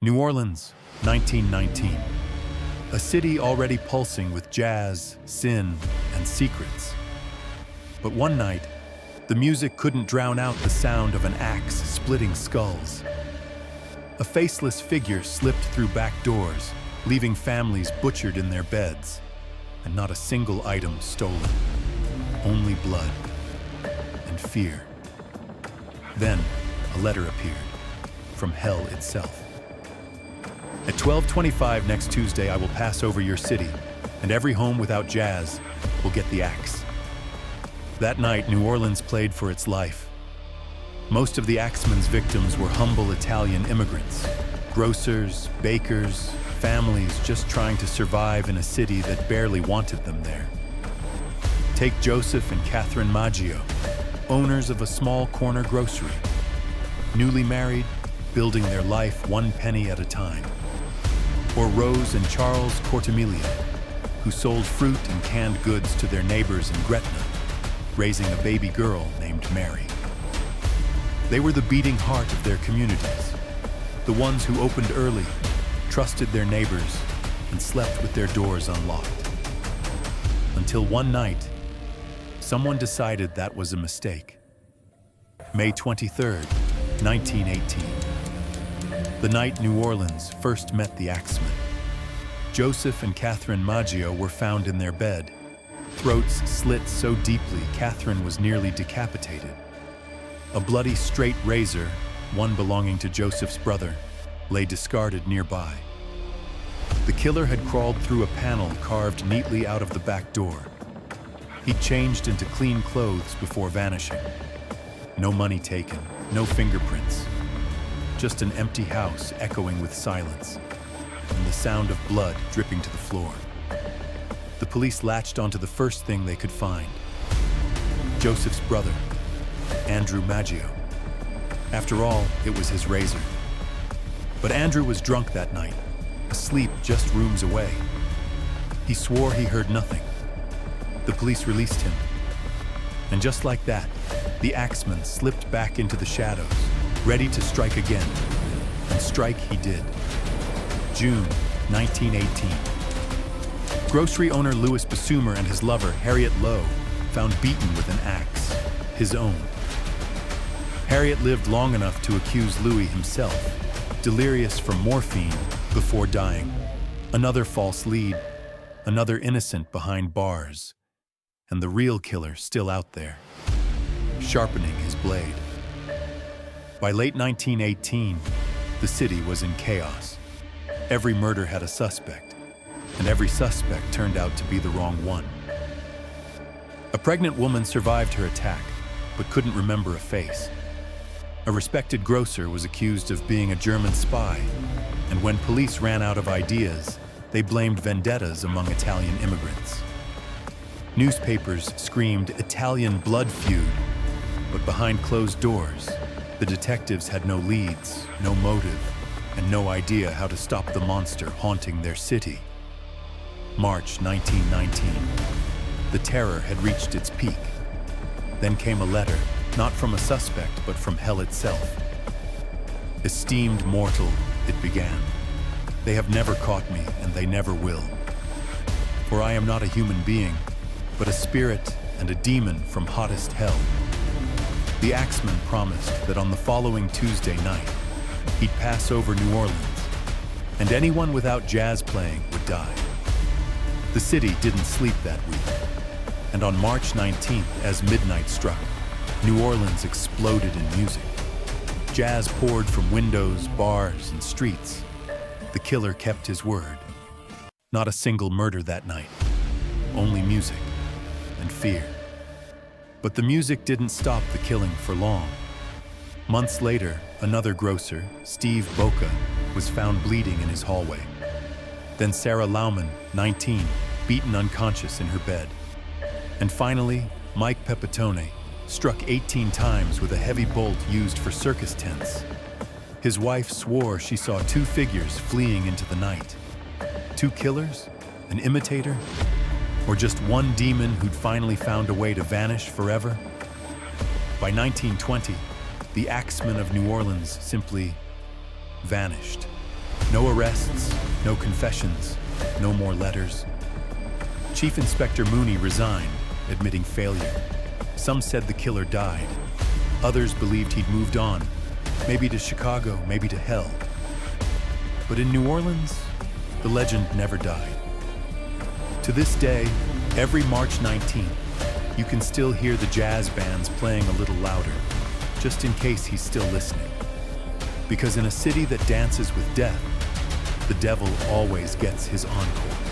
New Orleans, 1919. A city already pulsing with jazz, sin, and secrets. But one night, the music couldn't drown out the sound of an axe splitting skulls. A faceless figure slipped through back doors, leaving families butchered in their beds, and not a single item stolen. Only blood and fear. Then, a letter appeared, from hell itself. At 12:25 next Tuesday, I will pass over your city, and every home without jazz will get the axe. That night, New Orleans played for its life. Most of the Axeman's victims were humble Italian immigrants, grocers, bakers, families just trying to survive in a city that barely wanted them there. Take Joseph and Catherine Maggio, owners of a small corner grocery, newly married, building their life one penny at a time. Or Rose and Charles Cortemilia, who sold fruit and canned goods to their neighbors in Gretna, raising a baby girl named Mary. They were the beating heart of their communities, the ones who opened early, trusted their neighbors, and slept with their doors unlocked. Until one night, someone decided that was a mistake. May 23rd, 1918. The night New Orleans first met the Axemen. Joseph and Catherine Maggio were found in their bed, throats slit so deeply Catherine was nearly decapitated. A bloody straight razor, one belonging to Joseph's brother, lay discarded nearby. The killer had crawled through a panel carved neatly out of the back door. He changed into clean clothes before vanishing. No money taken, no fingerprints. Just an empty house echoing with silence, and the sound of blood dripping to the floor. The police latched onto the first thing they could find. Joseph's brother, Andrew Maggio. After all, it was his razor. But Andrew was drunk that night, asleep just rooms away. He swore he heard nothing. The police released him. And just like that, the Axeman slipped back into the shadows, ready to strike again. And strike he did. June 1918. Grocery owner Louis Basumer and his lover, Harriet Lowe, found beaten with an axe, his own. Harriet lived long enough to accuse Louis himself, delirious from morphine before dying. Another false lead, another innocent behind bars, and the real killer still out there, sharpening his blade. By late 1918, the city was in chaos. Every murder had a suspect, and every suspect turned out to be the wrong one. A pregnant woman survived her attack, but couldn't remember a face. A respected grocer was accused of being a German spy, and when police ran out of ideas, they blamed vendettas among Italian immigrants. Newspapers screamed Italian blood feud, but behind closed doors, the detectives had no leads, no motive, and no idea how to stop the monster haunting their city. March 1919. The terror had reached its peak. Then came a letter, not from a suspect, but from hell itself. Esteemed mortal, it began. They have never caught me, and they never will. For I am not a human being, but a spirit and a demon from hottest hell. The Axeman promised that on the following Tuesday night, he'd pass over New Orleans, and anyone without jazz playing would die. The city didn't sleep that week, and on March 19th, as midnight struck, New Orleans exploded in music. Jazz poured from windows, bars, and streets. The killer kept his word. Not a single murder that night, only music and fear. But the music didn't stop the killing for long. Months later, another grocer, Steve Boca, was found bleeding in his hallway. Then Sarah Lauman, 19, beaten unconscious in her bed. And finally, Mike Pepitone, struck 18 times with a heavy bolt used for circus tents. His wife swore she saw two figures fleeing into the night. Two killers? An imitator? Or just one demon who'd finally found a way to vanish forever? By 1920, the Axeman of New Orleans simply vanished. No arrests, no confessions, no more letters. Chief Inspector Mooney resigned, admitting failure. Some said the killer died. Others believed he'd moved on, maybe to Chicago, maybe to hell. But in New Orleans, the legend never died. To this day, every March 19th, you can still hear the jazz bands playing a little louder, just in case he's still listening. Because in a city that dances with death, the devil always gets his encore.